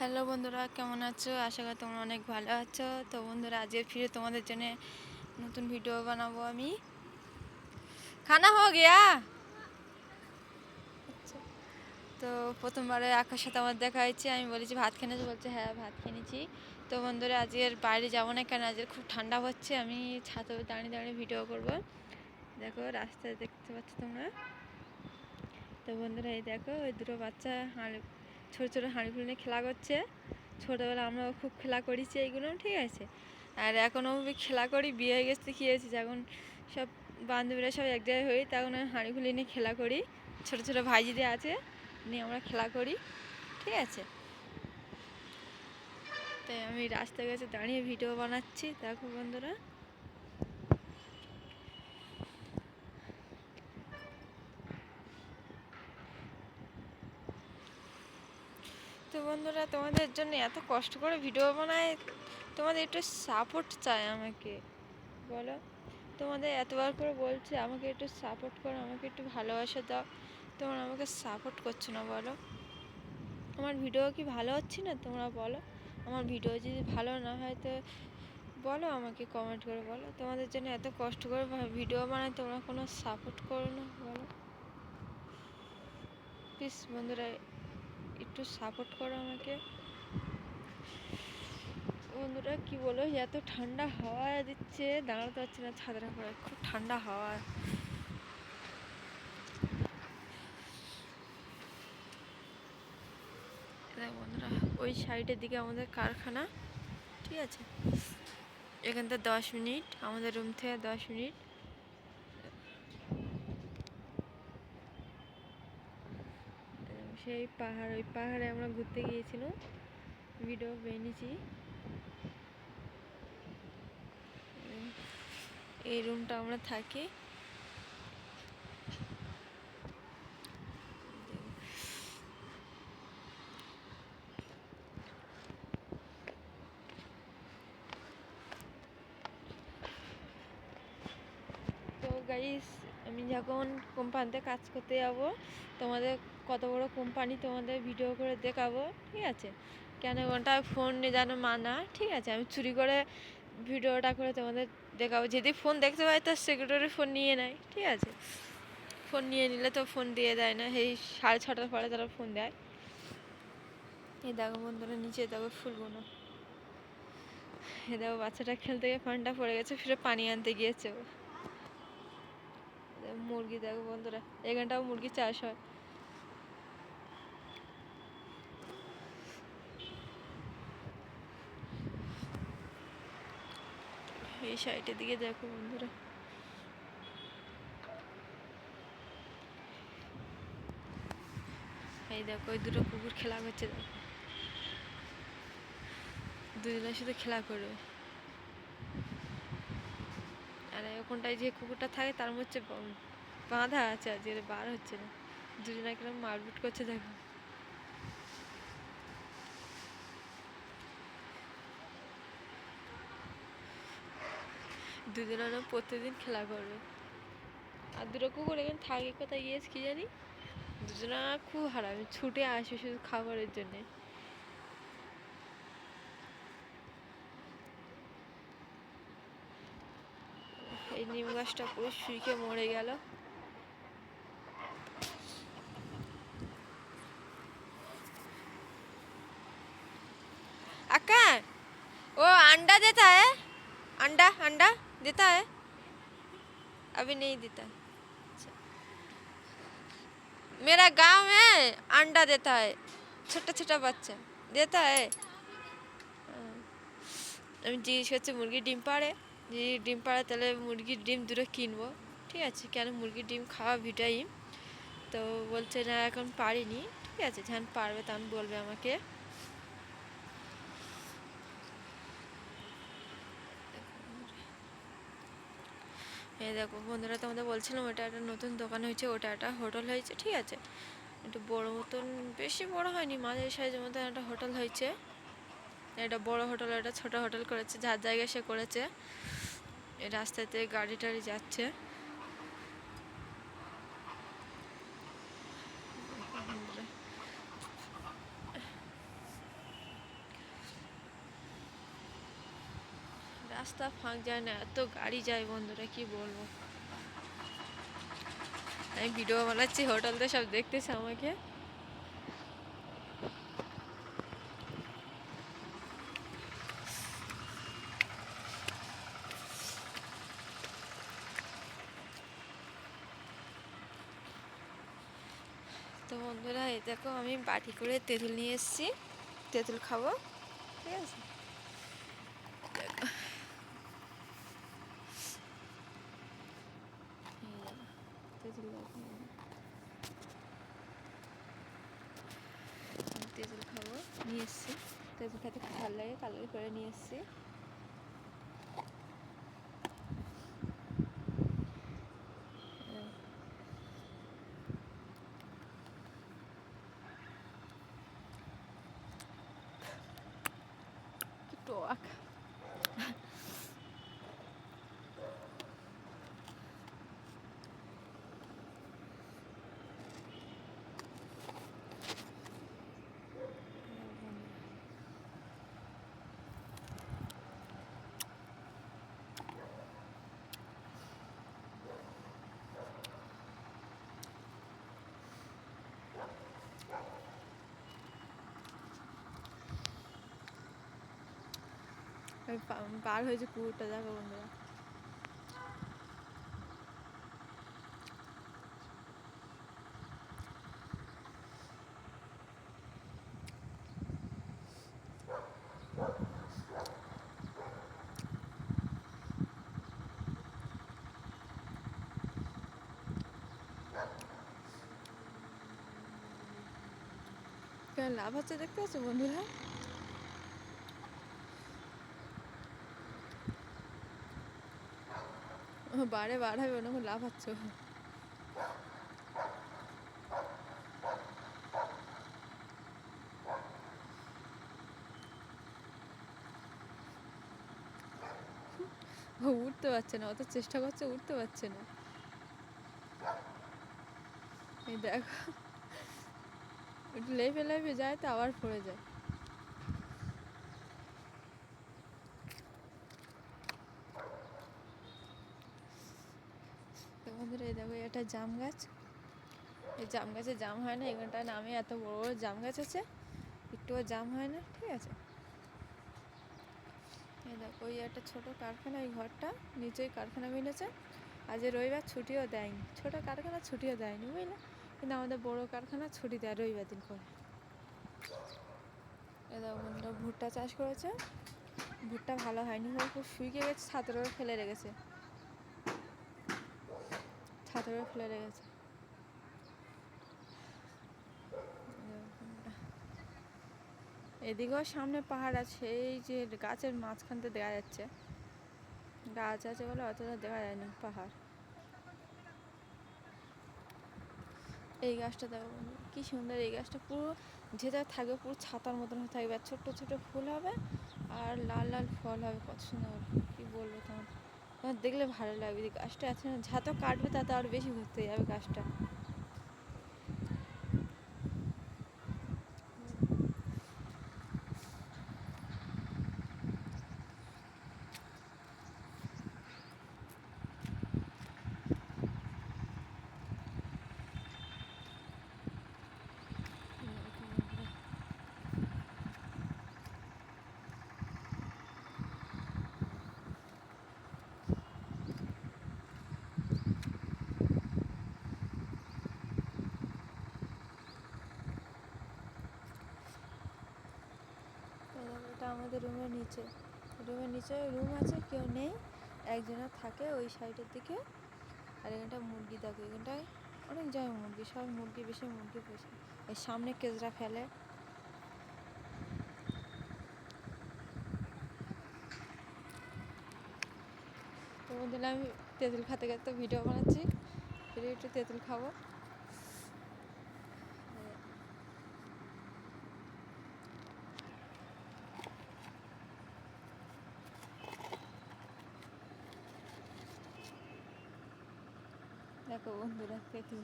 Hello बंधुरा केमन आछो आशा करी तोमरा अनेक भालो आछो। तो बंधुरा आज फिर तुम्हारे जन्य नतून भिडियो बनाबो आमी। खाना हो गया? तो प्रथमबारे आकाशेर साथे आमार देखा हयेछे। आमी बोलेछि भात खेয়ে নিয়েছো, बोलছে হ্যাঁ ভাত খেয়ে নিয়েছি। তো বন্ধুরা আজকের বাইরে যাবো না, কারণ আজকে খুব ঠান্ডা হচ্ছে। আমি ছাদে দাঁড়িয়ে দাঁড়িয়ে ভিডিও করব। দেখো রাস্তায় দেখতে পাচ্ছ তোমরা। তো বন্ধুরা এই দেখো ওই দুটো বাচ্চা ছোটো ছোটো হাঁড়িগুলো নিয়ে খেলা করছে। ছোটোবেলা আমরাও খুব খেলা করেছি এইগুলো, ঠিক আছে। আর এখনও খেলা করি, বিয়ে হয়ে গেছে কী হয়েছে, যখন সব বান্ধবীরা সব এক জায়গায় হই তখন হাঁড়িগুলি নিয়ে খেলা করি। ছোটো ছোটো ভাইজিদের আছে নিয়ে আমরা খেলা করি, ঠিক আছে। তাই আমি রাস্তায় কাছে দাঁড়িয়ে ভিডিও বানাচ্ছি। দেখো বন্ধুরা, তো বন্ধুরা তোমাদের জন্য এত কষ্ট করে ভিডিও বানায়, তোমাদের একটু সাপোর্ট চাই আমাকে, বলো। তোমাদের এতবার করে বলছি আমাকে একটু সাপোর্ট করো, আমাকে একটু ভালোবাসা দাও, তোমরা আমাকে সাপোর্ট করছো না, বলো। আমার ভিডিও কি ভালো হচ্ছে না তোমরা বলো। আমার ভিডিও যদি ভালো না হয় তো বলো, আমাকে কমেন্ট করে বলো। তোমাদের জন্য এত কষ্ট করে ভিডিও বানাই, তোমরা কোনো সাপোর্ট করো না, বলো। প্লিজ বন্ধুরা একটু সাপোর্ট করো আমাকে। বন্ধুরা কি বলো, এত ঠান্ডা হাওয়া দিচ্ছে, দাঁড়াতে পারছি না ছাদের উপরে, খুব ঠান্ডা হাওয়া। বন্ধুরা ওই সাইডের দিকে আমাদের কারখানা, ঠিক আছে। এখান থেকে 10 মিনিট, আমাদের রুম থেকে 10 মিনিট। সেই পাহাড়, ওই পাহাড়ে আমরা ঘুরতে গিয়েছিলাম, ভিডিও বানিয়েছি। এই রুমটা আমরা থাকি। তো গাইস, আমি যখন কোম্পানিতে কাজ করতে যাব, তোমাদের কত বড় কোম্পানি তোমাদের ভিডিও করে দেখাবো, ঠিক আছে। কেন ওটা ফোনে যেন মানা, ঠিক আছে। আমি চুরি করে ভিডিওটা করে তোমাদের দেখাবো। যদি ফোন দেখতে পাই তো সিকিউরিটি ফোন নিয়ে নেয়, ঠিক আছে। ফোন নিয়ে নিলে তো ফোন দিয়ে দেয় না, এই 6:30টার পরে তারা ফোন দেয়। এই দেখো বন্ধুরা নিচে দেখো ফুলগুলো। এ দেখো বাচ্চাটা খেলতে গিয়ে পানিটা পড়ে গেছে, ফিরে পানি আনতে গিয়েছে। মুরগি দেখো বন্ধুরা, এখানটাও মুরগি চাষ হয়। এই সাইডের দিকে দেখো বন্ধুরা, এই দেখো ওই দুটো কুকুর খেলা করছে, দেখো দুজনের সাথে খেলা করবে। আর ওখানটায় যে কুকুরটা থাকে তার মধ্যে বাঁধা আছে, আর যে বার হচ্ছে না। দুজনে কিরকম মারপিট করছে দেখো। দুজনে প্রতিদিন খেলা করবে। আর দুটো কুকুর এখানে থাকে, কোথায় গিয়েছে কি জানি। দুজনা খুব হারামি, ছুটে আসে শুধু খাবারের জন্যে। এই নিম গাছটা পুরো শুকিয়ে মরে গেল। अक्का, वो अंडा देता है? अंडा अंडा देता है? अभी नहीं देता है। अच्छा। मेरा गांव में अंडा देता है, छोटा छोटा बच्चा देता है। আমি জিজ্ঞেস করছি মুরগির ডিম পাড়ে, যদি ডিম পাড়ে তাহলে মুরগির ডিম দুটো কিনবো, ঠিক আছে। কেন মুরগির ডিম খাওয়া ভিটামিন। তো বলছে না এখন পারিনি, ঠিক আছে, যখন পারবে তখন বলবে আমাকে। এই দেখো বন্ধুরা, তোমাদের বলছিলাম ওটা একটা নতুন দোকান হয়েছে, ওটা একটা হোটেল হয়েছে, ঠিক আছে। একটু বড় মতন, বেশি বড় হয়নি, মাঝারি সাইজের মতন একটা হোটেল হয়েছে। এটা বড় হোটেল, একটা ছোট হোটেল করেছে, যার জায়গায় সে করেছে। এই রাস্তাতে গাড়ি টাড়ি যাচ্ছে। রাস্তা ফাঁক যায় না, এত গাড়ি যায় বন্ধুরা, কি বলবো। আমি ভিডিও বানাচ্ছি, হোটেলতে সব দেখতেছে আমাকে। তো বন্ধুরা এই দেখো, আমি বাটি করে তেঁতুল নিয়ে এসেছি, তেঁতুল খাবো, ঠিক আছে। তেঁতুল তেঁতুল খাবো নিয়ে এসেছি, তেঁতুল খেতে খুব ভালো লাগে, কালার করে নিয়ে এসেছি। কি টক। পার হয়েছে কুকুরটা, দেখো বন্ধুরা। লাভ হচ্ছে দেখতে পাচ্ছ বন্ধুরা, বারে বাড়াবে ওরকম লাভ হচ্ছে। উঠতে পারছে না, অত চেষ্টা করছে, উঠতে পারছে না। এই দেখো, একটু লেপে লেপে যায় তো আবার পড়ে যায়। বন্ধুরা এই দেখো, এটা জাম গাছ, এই জাম গাছে জাম হয় না, এখানটা নামে এত বড় বড় জাম গাছ আছে, একটুও জাম হয় না, ঠিক আছে। এই দেখো, ওই একটা ছোটো কারখানা, এই ঘরটা নিচেই কারখানা মিলেছে। আজ রবিবার ছুটিও দেয়নি, ছোটো কারখানা ছুটিও দেয়নি, বুঝলে। কিন্তু আমাদের বড় কারখানা ছুটি দেয় রবিবার দিন করে। এ দেখো বন্ধুরা, ভুট্টা চাষ করেছে, ভুট্টা ভালো হয়নি, খুব শুকিয়ে গেছে, ছাতের উপরে ফেলে রেখেছে, ছাতের উপরে ফেলে রেখেছে। এদিকেও সামনে পাহাড় আছে, এই যে গাছের মাঝখানতে দেখা যাচ্ছে, গাছ আছে বলে অতটা দেখা যায় না পাহাড়। এই গাছটা দেখো কি সুন্দর, এই গাছটা পুরো যেটা থাকবে পুরো ছাতার মতন হয়ে থাকবে, আর ছোট্ট ছোট্ট ফুল হবে আর লাল লাল ফল হবে, কত সুন্দর, কি বলবো তোমার, তোমার দেখলে ভালো লাগবে। গাছটা আছে না, যত কাটবে তাতে আরও বেশি ঘুরতে যাবে গাছটা। এটা আমাদের রুমের নিচে, রুমের নিচে রুম আছে, কেউ নেই, একজনা থাকে ওই সাইডের দিকে। আর এখানটা মুরগি দেখো, এখানটায় অনেক জায়গায় মুরগি, সব মুরগি, বেশি মুরগি বসে, এই সামনে কেজরা ফেলে। তো বন্ধুরা আমি তেঁতুল খেতে খেতে ভিডিও বানাচ্ছি, একটু তেঁতুল খাবো। দেখো বন্ধুরা তেঁতুল,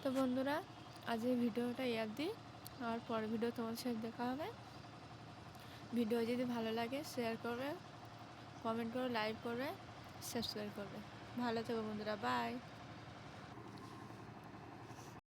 তো বন্ধুরা, আজ এই ভিডিওটা অবধি, আর পরের ভিডিও তোমাদের সাথে দেখা হবে। ভিডিও যদি ভালো লাগে শেয়ার করবে, কমেন্ট করবে, লাইক করবে, সাবস্ক্রাইব করবে। ভালো থেকো বন্ধুরা, বাই।